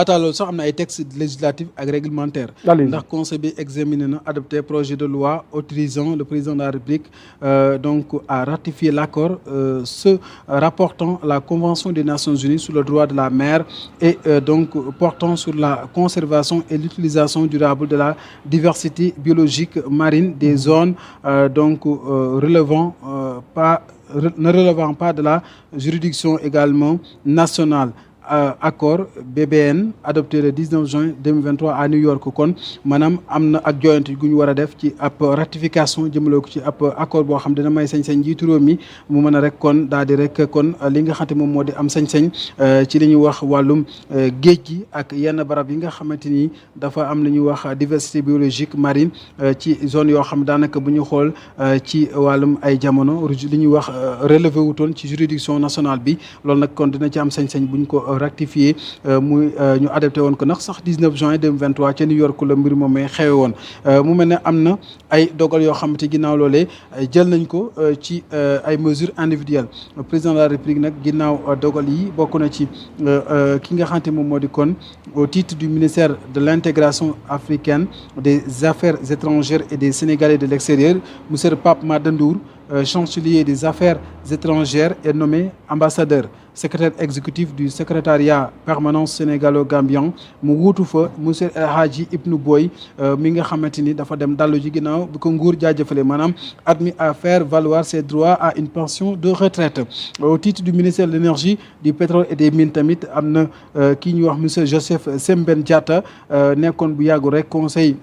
laata loolu sax am na ay textes législatifs ak réglementaires ndax conseil bi examiné na adopté projet de loi autorisant le président de la République donc à ratifier l'accord se rapportant à la Convention des Nations Unies sur le droit de la mer et donc portant sur la conservation et l'utilisation durable de la diversité biologique marine des zones donc ne relevant pas de la juridiction également nationale. Accord BBN adopté le 19 juin 2023 à New York kon maanaam am na ak joyante gu ñu war a def ci ab ratification jëmale ko ci ab accord boo xam dina may sañ-sañ njiitu réew mi mu mën a rek kon daal di rek kon li nga xamante moom moo di am sañ-sañ ci li ñuy wax wàllum géej gi ak yenn barab yi nga xamante ni dafa am li ñuy wax diversité biologique marine ci zone yoo xam daanaka bu ñu xool ci wàllum ay jamono li ñuy wax relevé wutoon ci juridiction nationale bi loolu nag kon dina ci am sañ-sañ buñ ko rectifié muy ñu adopté woon ko ndax sax 19 juin 2023 ca New York la mbir moom may xewe woon mu mel ne am na ay dogal yoo xamante ginnaaw loolee jël nañ ko ci ay mesures individuelles président de la République nag ginnaaw dogal yi bokk na ci ki nga xamante moom moo di kon au titre du ministère de l'intégration africaine des affaires étrangères et des Sénégalais de l'extérieur monsieur Pape Mada Ndour chancelier des affaires étrangères est nommé ambassadeur secrétaire exécutif du secrétariat permanent sénégalo-gambien mu wuutu fa monsieur El Hadji Ibnou Boy mi nga xamante ni dafa dem dallu ji ginnaaw bi ko nguur jaajëfale maanaam admis à faire valoir ses droits à une pension de retraite au titre du ministère de l'énergie du pétrole et des mines tamit am na kii ñuy wax monsieur Joseph Sembène Diatta nekkoon bu yàggu rek conseil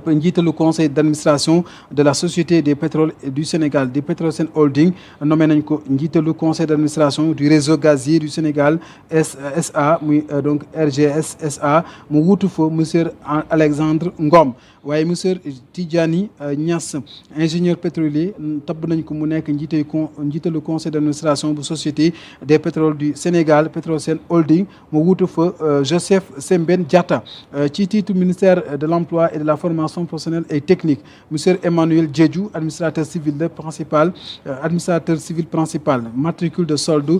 njiitalu conseil d'administration de la société des pétroles du Sénégal di Petrosen Holding nommé nañ ko njiitalu conseil d'administration du réseau gazier du Sénégal SA muy donc RGS SA mu wuutu fa monsieur Alexandre Ngom waaye monsieur Tidjani Niass ingénieur pétrolier tabb nañ ko mu nekk njiitalu conseil d'administration bu société des pétroles du Sénégal Petrosen Holding mu wuutu fa Joseph Sembène Diatta ci titre ministère de l'emploi et de la formation professionnelle et technique monsieur Emmanuel Diédhiou administrateur civil principal matricule de solde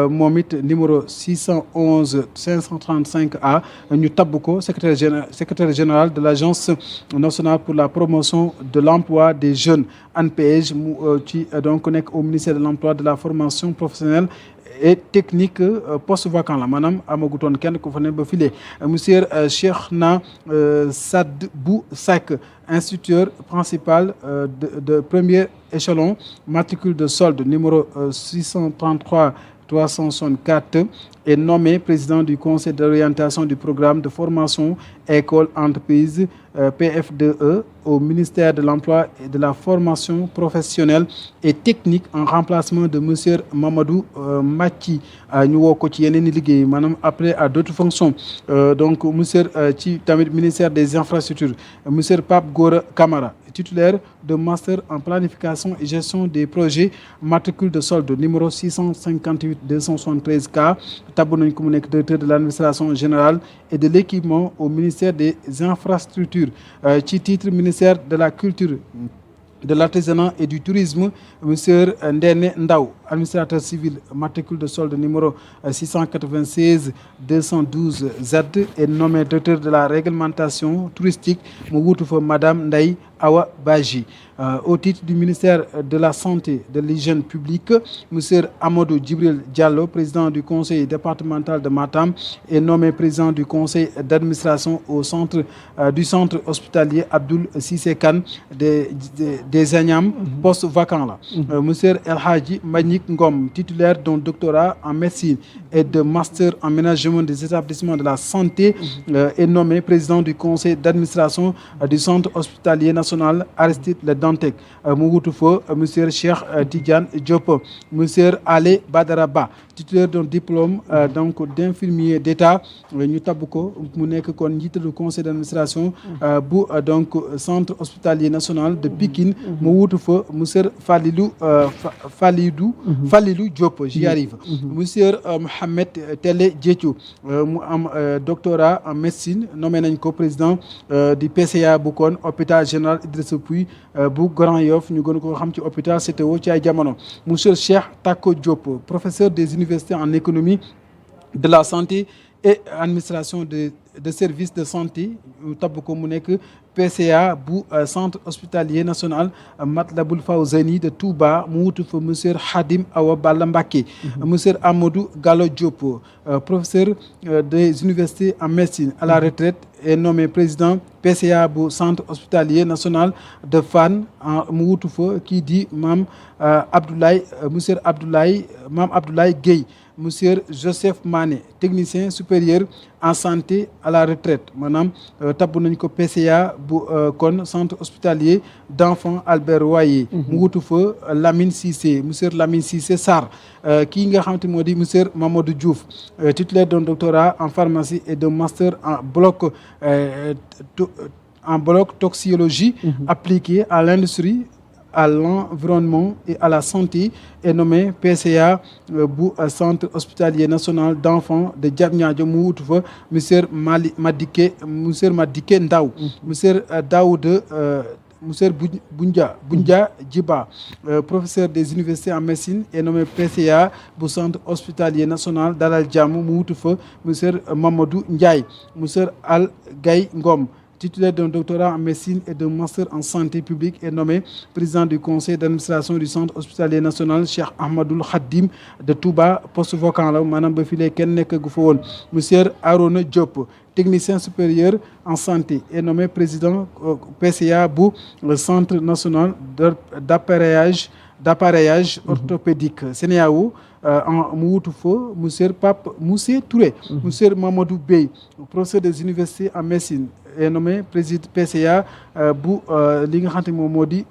moom it numéro 611 535A ñu tabb ko secrétaire général de l'agence nationale pour la promotion de l'emploi des jeunes ANPEJ mu ci donc nekk au ministère de l'emploi de la formation professionnelle et technique poste vacant la maanaam amagutoon kenn ku fa ne ba file monsieur Cheikhna Sadbou Seck instituteur principal de premier échelon matricule de solde numéro 633 364 est nommé président du conseil d'orientation du programme de formation école entreprise PF2E au ministère de l'emploi et de la formation professionnelle et technique en remplacement de monsieur Mamadou Mathi ñu woo ko ci yeneen i liggéey maanaam après à d'autres fonctions donc monsieur ci tamit ministère des infrastructures monsieur Pape Gora Camara titulaire de master en planification et gestion des projets matricule de solde numéro 658 273K tabb nañ ko mu nekk directeur de l'administration générale et de l'équipement au ministère des infrastructures ci titre ministère de la culture de l'artisanat et du tourisme monsieur Ndene Ndaw administrateur civil matricule de solde numéro 696 212 Z est nommé directeur de la réglementation touristique mu wuutu fa madame Ndeye Awa Badji au titre du ministère de la santé de l'hygiène publique monsieur Amadou Djibril Diallo président du conseil départemental de Matam est nommé président du conseil d'administration au centre du centre hospitalier Abdoul Cissé Kane des Agnam poste vacant la monsieur El Hadji Mbagnick Ngom titulaire d'un doctorat en médecine et de master en management des établissements de la santé est nommé président du conseil d'administration du centre hospitalier national Aristide Le Dantec mu wutu fa monsieur Cheikh Tidiane Diop monsieur Ale Badara Ba titulaire d'un diplôme donc d'infirmier d'État ñu tabb ko mu nekk kon njiitalu conseil d'administration bu donc centre hospitalier national de Pikine mu wutu fa monsieur Falilou Diop j'y arrive monsieur Mohamed Télé Diéthio mu am doctorat en médecine nommé nañ ko président du PCA bu kon hôpital général Idrissa Pouye bu Grand Yoff ñu gën ko xam ci hôpital CTO ci ay jamono monsieur Cheikh Tako Diop professeur des universités en économie de la santé et administration de services de santé tabb ko mu nekk PCA bu centre hospitalier national Matlaboul Fawzeyni de Touba mu wutu fa monsieur Khadim Awa Balla Mbacké. Monsieur Amadou Gallo Diop professeur des universités en médecine à la retraite est nommé président PCA bu centre hospitalier national de Fann mu wutu fa kii di Mame Abdoulaye Guèye. Monsieur Joseph Mané technicien supérieur en santé à la retraite maanaam tabbu nañ ko PCA bu kon centre hospitalier d'enfants Albert Royer. mu wutu fa Lamine Cissé monsieur Lamine Cissé Sarr kii nga xamante moo di monsieur Mamadou Diouf titulaire d'un doctorat en pharmacie et d'un master en bloc toxicologie appliquée à l'industrie, à l'environnement et à la santé est nommé PCA bu centre hospitalier national d'enfants de Diamniadio mu wutu fa monsieur Madické Ndaw monsieur Daouda monsieur Boundia Djiba professeur des universités en médecine est nommé PCA bu centre hospitalier national Dalal Jamm mu wutu fa monsieur Mamadou Ndiaye monsieur Al Gaye Ngom titulaire d'un doctorat en médecine et d'un master en santé publique est nommé président du conseil d'administration du centre hospitalier national Cheikh Ahmadoul Khadim de Touba poste vacant la maanaam ba filee kenn nekk gu fa woon monsieur Arona Diop technicien supérieur en santé est nommé président PCA bu centre national d'appareillage orthopédique CNEAO mu wutu fa monsieur Pape Moussé Touré. monsieur Mamadou Bey professeur des universités en médecine est nommé président PCA bu li nga xamante moom moo di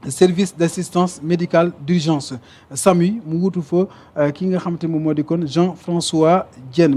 service d'assistance médicale d'urgence SAMU mu wutu fa ki nga xamante moom moo di kon Jean-François Diène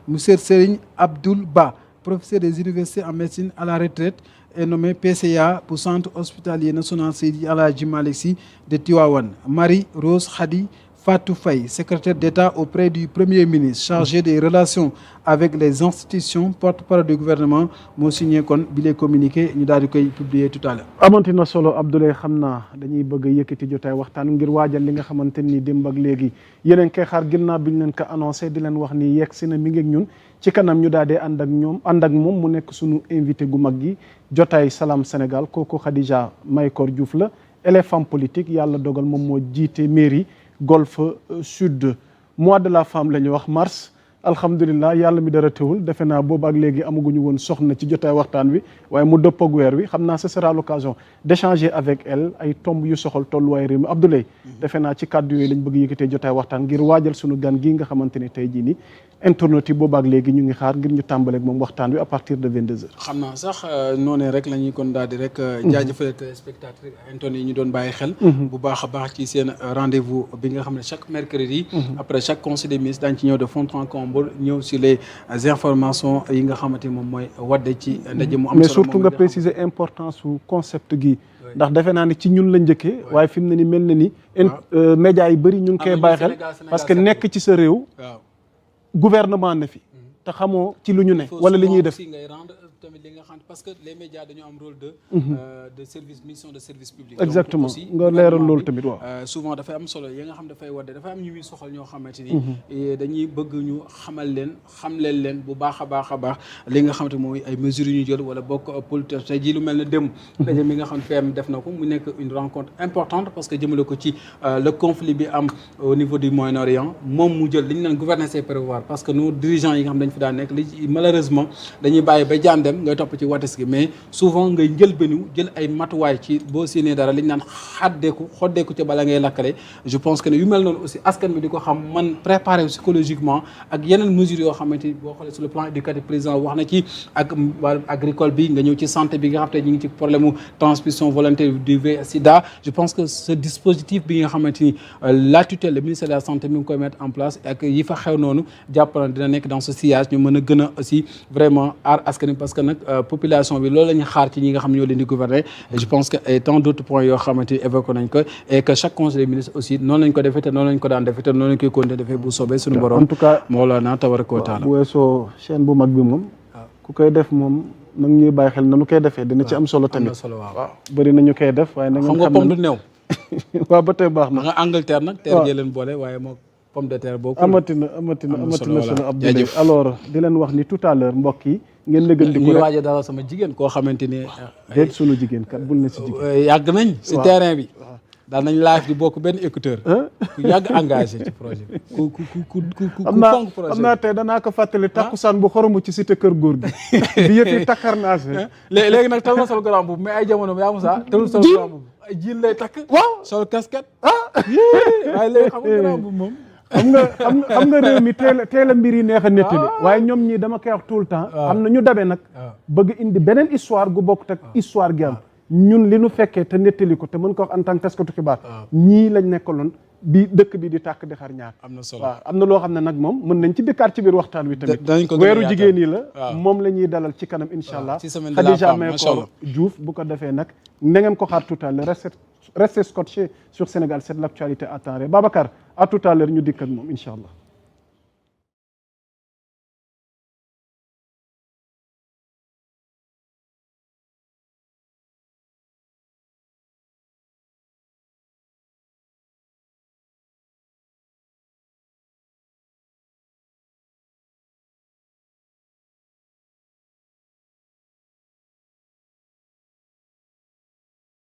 monsieur Serigne Abdoul Ba professeur des universités en médecine à la retraite est nommé PCA pour centre hospitalier national Seydi Alhaji Malick Sy de Tivaouane. Marie-Rose Khady Fatou Faye secrétaire d'État auprès du Premier ministre chargé des relations avec les institutions porte-parole du gouvernement moo signé kon bi lay communiqué ñu daal di koy publier tout à l'heure. amati na solo Abdoulaye xam naa dañuy bëgg a yëkkati jotaay waxtaan ngir waajal li nga xamante ni démb ak léegi yeneen koy xaar ginnaaw bi ñu leen ko annoncé di leen wax ni yegg si na mi ngi ak ñun ci kanam ñu daal di ànd ak moom mu nekk suñu invité gu mag gi jotaay Salam Sénégal kooku Khadija Mahécor Diouf la elle est femme politique yàlla dogal moom moo jiite mairie Golf Sud mois de la femme la ñu wax mars alhamdulilah yàlla mi dara teewul defe naa boobu ak léegi amaguñu woon soxna ci jotaay waxtaan wi waaye mu dëpp ak weer wi xam naa ce sera l'occasion d'échanger avec elle ay tomb yu soxal tolluwaay réew mi Abdoulaye defe naa ci kàddu yooyu lañ bëgg yëkkatee jotaay waxtaan ngir waajal suñu gan gi nga xamante ni tey jii nii internautes yi boobu ak léegi ñu ngi xaar ngir ñu tàmbaleeg moom waxtaan wi à partir de 22h. xam naa sax noonee rek la ñuy kon daal di rek jaajëfal téléspectateurs internautes yi ñu doon bàyyi xel bu baax a baax ci seen rendez-vous bi nga xam ne chaque mercredi après chaque conseil des ministres daañu ci ñëw de fond en comble ñëw sur les informations yi nga xamante moom mooy wadde ci ndaje mu am solo mais surtout nga préciser importance su concept gi ndax defe naa ni ci ñun la njëkkee waaye fi mu ne ni mel na ni médias yi bëri ñu ngi koy bàyyi xel parce que nekk ci sa réew gouvernement na fi te xamoo ci lu ñu ne wala li ñuy def tamit li nga xam parce que les médias dañoo am rôle de service mission de service public. exactement nga leeral loolu tamit waaw. souvent dafay am solo yi nga xam dafay wadde dafay am ñu muy soxal ñoo xamante ni dañuy bëgg ñu xam leen bu baax a baax li nga xamante mooy ay mesures yu ñu jël wala bokk politique tey jii lu mel ne démb daje mi nga xam PM def na ko mu nekk une rencontre importante parce que jëmale ko ci le conflit bi am au niveau du Moyen-Orient moom mu jël li ñu naan gouverner c'est prévoir parce que nos dirigeants yi nga xam dañ fi daan nekk li malheureusement dañuy bàyyi ba jaan dem ngay topp ci wates gi mais souvent ngay jël ay matuwaay ci boo séenee dara li ñu naan xoddeeku ca bala ngay lakkale je pense que ne yu mel noonu aussi askan bi di ko xam man préparer psychologiquement ak yeneen mesures yoo xamante ni boo xoolee sur le plan éducatif président wax na ci ak agricole bi nga ñëw ci santé bi nga xam te ñu ngi ci problème transmission volontaire du VIH/SIDA je pense que ce dispositif bi nga xamante ni la tutelle le ministère de la santé mi ngi koy mettre en place ak yi fa xew noonu jàpp na dina nekk dans ce sillage ñu mën a gën a aussi vraiment aar askan bi parce que nag population bi loolu la ñu xaar ci ñi nga xam ñoo leen di gouverner et je pense que et tant d'autres points yoo xamante ni évoqué nañ ko et que chaque conseil des ministres aussi noonu lañ ko defee te noonu lañ ko daan defee te noonu lañ koy continuer defee bu soobee suñu borom en tout cas Mawlana tabaraka wa taala bu weesoo chaîne bu mag bi moom ku koy def moom nag ñuy bàyyi xel na nu koy defee dina ci am solo tamit waaw bëri na ñu koy def waaye na ngeen xam nga pomme du néew waaw ba tey baax na nga Angleterre nag teer jee leen boole waaye moo pomme de terre boo. amatina solo Abdoulaye alors di leen wax ni tout à l'heure mbokk yi ngeen nëgëndiku rek. ñu waaj a dalal sama jigéen koo xamante ni. déet sunu jigéen kat bul ne si jigéen. yàgg nañ si terrain bi. daal nañ live di bokk benn écouteur. ku yàgg engagé ci projet bi. ku fonk projet bi xam naa tey danaa ko fàttali takkusaan bu xoromu ci cité kër góor gi. bi yëf yi takkarnaase. léegi nag tal na sol grand boobu mais ay jamono yaa Moussa talul sol grand boobu ay jiin lay takk. waaw sol casquette. waaye léegi xam nga grand boobu moom. xam nga réew mi teel a mbir yi neex a nettali waaye ñoom ñii dama koy wax tout le temps. am na ñu dabe nag. bëgg indi beneen histoire gu bokk ak histoire gi am. ñun li nu fekkee te nettali ko te mën ko wax en tant que taskatu xibaar ñii lañ nekkaloon bi dëkk bi di tàkk di xar ñaar. am na solo waaw am na loo xam ne nag moom mën nañ ci dëkkaat ci biir waxtaan wi tamit. danañ ko weeru jigéen yi la. moom la ñuy dalal ci kanam incha allah. ci semaine de la femme Khadija Mahécor Diouf bu ko defee nag na ngeen ko xaar tout à l'heure restez scotché sur Sénégal 7 l'actualité à temps réel Babacar à tout à l'heure ñu dikk ak moom incha allah.